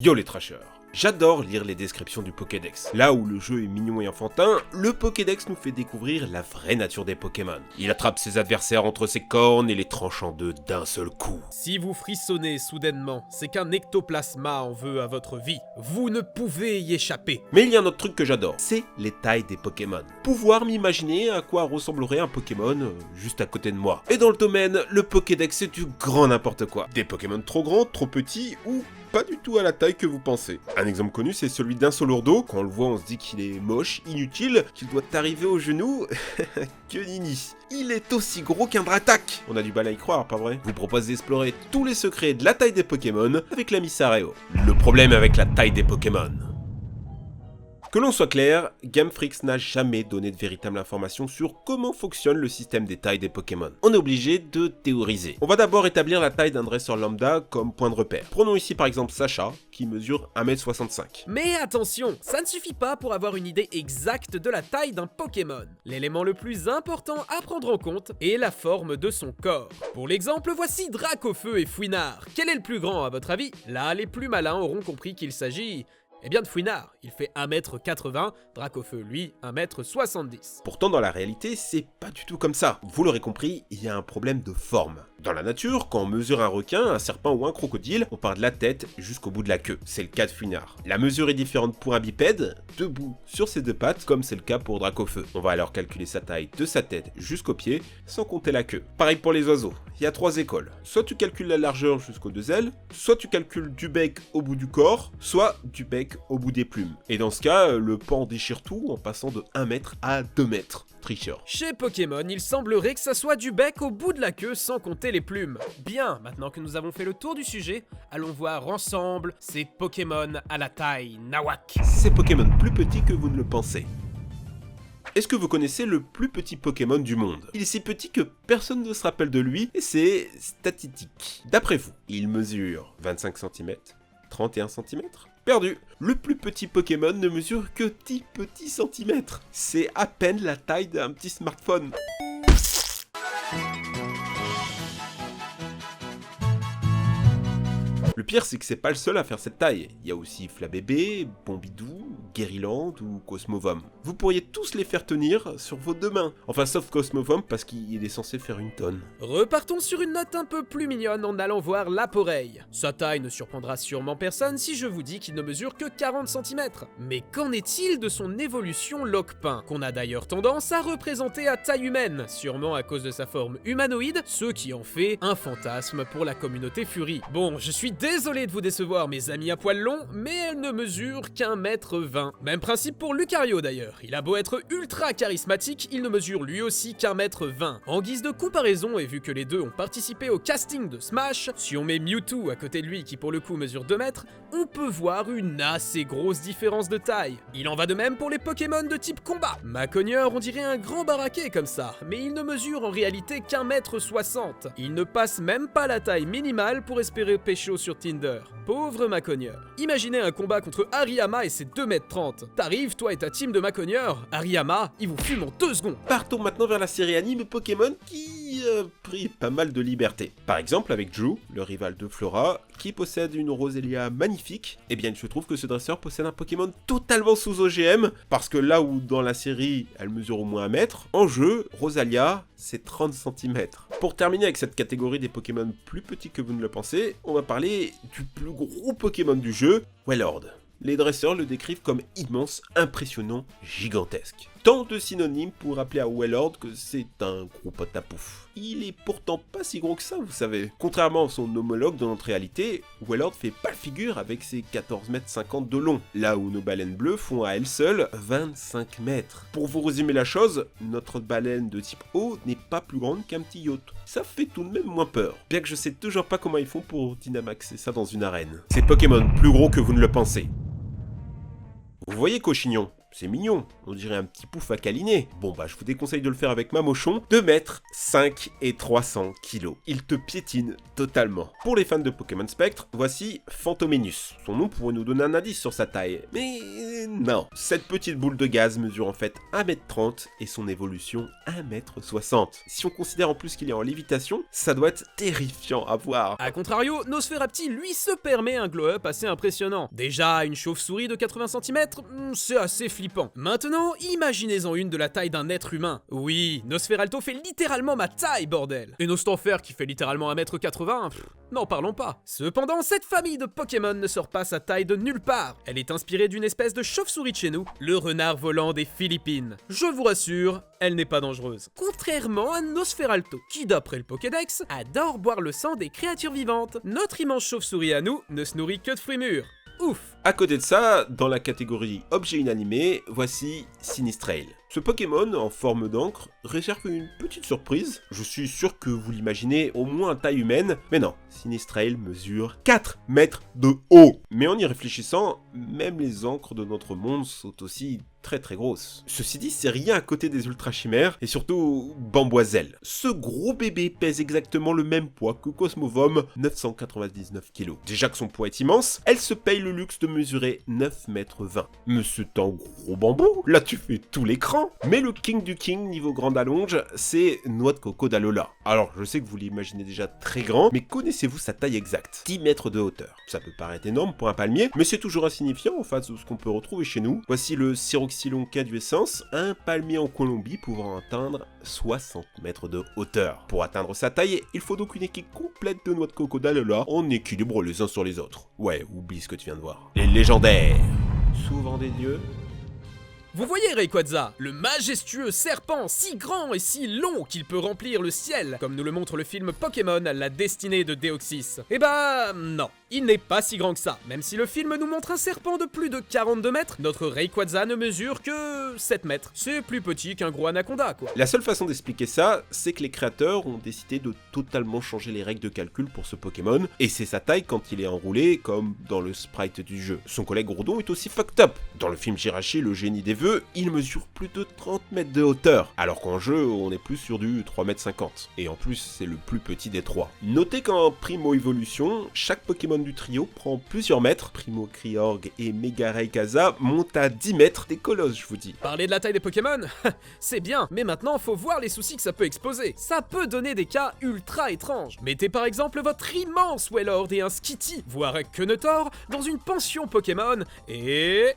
Yo les trashers, j'adore lire les descriptions du Pokédex. Là où le jeu est mignon et enfantin, le Pokédex nous fait découvrir la vraie nature des Pokémon. Il attrape ses adversaires entre ses cornes et les tranche en deux d'un seul coup. Si vous frissonnez soudainement, c'est qu'un ectoplasma en veut à votre vie. Vous ne pouvez y échapper. Mais il y a un autre truc que j'adore, c'est les tailles des Pokémon. Pouvoir m'imaginer à quoi ressemblerait un Pokémon juste à côté de moi. Et dans le domaine, le Pokédex c'est du grand n'importe quoi. Des Pokémon trop grands, trop petits ou pas du tout à la taille que vous pensez. Un exemple connu, c'est celui d'un Solourdo. Quand on le voit, on se dit qu'il est moche, inutile, qu'il doit arriver au genou. Que nini. Il est aussi gros qu'un Dratak. On a du mal à y croire, pas vrai? Je vous propose d'explorer tous les secrets de la taille des Pokémon avec l'ami Sareo. Le problème avec la taille des Pokémon. Que l'on soit clair, Game Freak n'a jamais donné de véritable information sur comment fonctionne le système des tailles des Pokémon. On est obligé de théoriser. On va d'abord établir la taille d'un dresseur lambda comme point de repère. Prenons ici par exemple Sacha, qui mesure 1m65. Mais attention, ça ne suffit pas pour avoir une idée exacte de la taille d'un Pokémon. L'élément le plus important à prendre en compte est la forme de son corps. Pour l'exemple, voici Dracofeu et Fouinard. Quel est le plus grand à votre avis? Là, les plus malins auront compris qu'il s'agit... Eh bien de Fouinard, il fait 1m80, Dracofeu lui 1m70. Pourtant dans la réalité, c'est pas du tout comme ça. Vous l'aurez compris, il y a un problème de forme. Dans la nature, quand on mesure un requin, un serpent ou un crocodile, on part de la tête jusqu'au bout de la queue. C'est le cas de Fouinard. La mesure est différente pour un bipède, debout sur ses deux pattes, comme c'est le cas pour Dracofeu. On va alors calculer sa taille de sa tête jusqu'au pied, sans compter la queue. Pareil pour les oiseaux, il y a trois écoles. Soit tu calcules la largeur jusqu'aux deux ailes, soit tu calcules du bec au bout du corps, soit du bec au bout des plumes. Et dans ce cas, le pan déchire tout en passant de 1 mètre à 2 mètres. Tricheur. Chez Pokémon, il semblerait que ça soit du bec au bout de la queue sans compter les plumes. Bien, maintenant que nous avons fait le tour du sujet, allons voir ensemble ces Pokémon à la taille Nawak. Ces Pokémon plus petits que vous ne le pensez. Est-ce que vous connaissez le plus petit Pokémon du monde? Il est si petit que personne ne se rappelle de lui et c'est Statitik. D'après vous, il mesure 25 cm, 31 cm? Perdu. Le plus petit Pokémon ne mesure que 10 petits centimètres. C'est à peine la taille d'un petit smartphone. Le pire, c'est que c'est pas le seul à faire cette taille. Il y a aussi Flabébé, Bombidou, Guériland ou Cosmovom. Vous pourriez tous les faire tenir sur vos deux mains. Enfin, sauf Cosmovom parce qu'il est censé faire une tonne. Repartons sur une note un peu plus mignonne en allant voir Laporeille. Sa taille ne surprendra sûrement personne si je vous dis qu'il ne mesure que 40 cm. Mais qu'en est-il de son évolution Loquepin, qu'on a d'ailleurs tendance à représenter à taille humaine, sûrement à cause de sa forme humanoïde, ce qui en fait un fantasme pour la communauté Fury. Bon, je suis désolé de vous décevoir mes amis à poil long, mais elle ne mesure qu'1m20. Même principe pour Lucario d'ailleurs, il a beau être ultra charismatique, il ne mesure lui aussi qu'1m20. En guise de comparaison, et vu que les deux ont participé au casting de Smash, si on met Mewtwo à côté de lui qui pour le coup mesure 2 mètres, on peut voir une assez grosse différence de taille. Il en va de même pour les Pokémon de type combat. Macogneur, on dirait un grand baraquet comme ça, mais il ne mesure en réalité qu'1m60. Il ne passe même pas la taille minimale pour espérer pécho sur Tinder. Pauvre Macogneur. Imaginez un combat contre Hariyama et ses 2m30. T'arrives, toi et ta team de Macogneur, Hariyama, il vous fume en 2 secondes. Partons maintenant vers la série anime Pokémon qui a pris pas mal de liberté. Par exemple avec Drew, le rival de Flora, qui possède une Roselia magnifique. Eh bien, je trouve que ce dresseur possède un Pokémon totalement sous OGM, parce que là où dans la série, elle mesure au moins 1 mètre, en jeu, Rosalia, c'est 30 cm. Pour terminer avec cette catégorie des Pokémon plus petits que vous ne le pensez, on va parler du plus gros Pokémon du jeu, Wailord. Les dresseurs le décrivent comme immense, impressionnant, gigantesque. Tant de synonymes pour rappeler à Wailord que c'est un gros pot à pouf. Il est pourtant pas si gros que ça, vous savez. Contrairement à son homologue dans notre réalité, Wailord fait pas le figure avec ses 14,50 m de long, là où nos baleines bleues font à elles seules 25 mètres. Pour vous résumer la chose, notre baleine de type eau n'est pas plus grande qu'un petit yacht. Ça fait tout de même moins peur. Bien que je sais toujours pas comment ils font pour dynamaxer ça dans une arène. C'est Pokémon plus gros que vous ne le pensez. Vous voyez Cochignon, c'est mignon, on dirait un petit pouf à câliner. Bon bah je vous déconseille de le faire avec Mamochon, 2 mètres, 5 et 300 kg. Il te piétine totalement. Pour les fans de Pokémon Spectre, voici Phantoménus. Son nom pourrait nous donner un indice sur sa taille, mais Et non, cette petite boule de gaz mesure en fait 1m30 et son évolution 1m60. Si on considère en plus qu'il est en lévitation, ça doit être terrifiant à voir. A contrario, Nosferapti lui se permet un glow-up assez impressionnant. Déjà, une chauve-souris de 80 cm, c'est assez flippant. Maintenant, imaginez-en une de la taille d'un être humain. Oui, Nosferalto fait littéralement ma taille, bordel. Et Nostanfer qui fait littéralement 1m80, n'en parlons pas. Cependant, cette famille de Pokémon ne sort pas sa taille de nulle part. Elle est inspirée d'une espèce de chauve-souris de chez nous, le renard volant des Philippines. Je vous rassure, elle n'est pas dangereuse. Contrairement à Nosferalto, qui d'après le Pokédex, adore boire le sang des créatures vivantes. Notre immense chauve-souris à nous ne se nourrit que de fruits mûrs. Ouf. À côté de ça, dans la catégorie objet inanimé, voici Sinistrail. Ce Pokémon, en forme d'encre, réserve une petite surprise. Je suis sûr que vous l'imaginez au moins à taille humaine, mais non, Sinistrail mesure 4 mètres de haut. Mais en y réfléchissant, même les encres de notre monde sont aussi très grosses. Ceci dit, c'est rien à côté des ultra chimères, et surtout Bamboiselle. Ce gros bébé pèse exactement le même poids que Cosmovom, 999 kg. Déjà que son poids est immense, elle se paye le luxe de mesurer 9 mètres 20. Mais c'est un gros bambou, là tu fais tout l'écran. Mais le king du king niveau grande allonge, c'est Noix de Coco d'Alola. Alors je sais que vous l'imaginez déjà très grand, mais connaissez-vous sa taille exacte? 10 mètres de hauteur. Ça peut paraître énorme pour un palmier, mais c'est toujours insignifiant en face de ce qu'on peut retrouver chez nous. Voici le Siroxylon caduescens, un palmier en Colombie pouvant atteindre 60 mètres de hauteur. Pour atteindre sa taille, il faut donc une équipe complète de Noix de Coco d'Alola en équilibre les uns sur les autres. Ouais, oublie ce que tu viens de voir. Les légendaires, souvent des dieux. Vous voyez Rayquaza, le majestueux serpent si grand et si long qu'il peut remplir le ciel, comme nous le montre le film Pokémon, la destinée de Deoxys. Eh bah non, il n'est pas si grand que ça. Même si le film nous montre un serpent de plus de 42 mètres, notre Rayquaza ne mesure que 7 mètres. C'est plus petit qu'un gros anaconda, quoi. La seule façon d'expliquer ça, c'est que les créateurs ont décidé de totalement changer les règles de calcul pour ce Pokémon, et c'est sa taille quand il est enroulé, comme dans le sprite du jeu. Son collègue Groudon est aussi fucked up. Dans le film Jirachi, le génie des vœux, il mesure plus de 30 mètres de hauteur, alors qu'en jeu, on est plus sur du 3,50 m. Et en plus, c'est le plus petit des trois. Notez qu'en Primo Evolution, chaque Pokémon du trio prend plusieurs mètres. Primo Kriorg et Mega Rayquaza montent à 10 mètres, des colosses, je vous dis. Parler de la taille des Pokémon, c'est bien, mais maintenant, faut voir les soucis que ça peut exposer. Ça peut donner des cas ultra étranges. Mettez par exemple votre immense Wailord et un Skitty, voire un Kenetor, dans une pension Pokémon, et...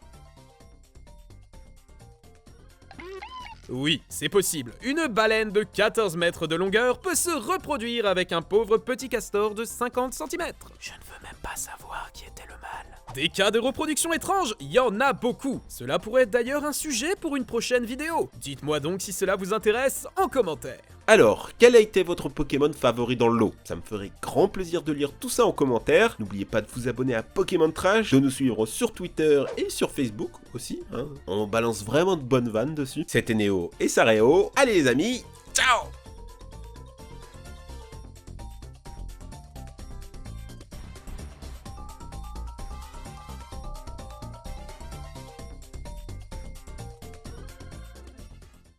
Oui, c'est possible. Une baleine de 14 mètres de longueur peut se reproduire avec un pauvre petit castor de 50 cm. Je ne veux même pas savoir qui était le mal. Des cas de reproduction étranges, il y en a beaucoup. Cela pourrait être d'ailleurs un sujet pour une prochaine vidéo. Dites-moi donc si cela vous intéresse en commentaire. Alors, quel a été votre Pokémon favori dans le lot? Ça me ferait grand plaisir de lire tout ça en commentaire. N'oubliez pas de vous abonner à Pokémon Trash, de nous suivre sur Twitter et sur Facebook aussi. On balance vraiment de bonnes vannes dessus. C'était Néo et Sareo. Allez les amis, ciao!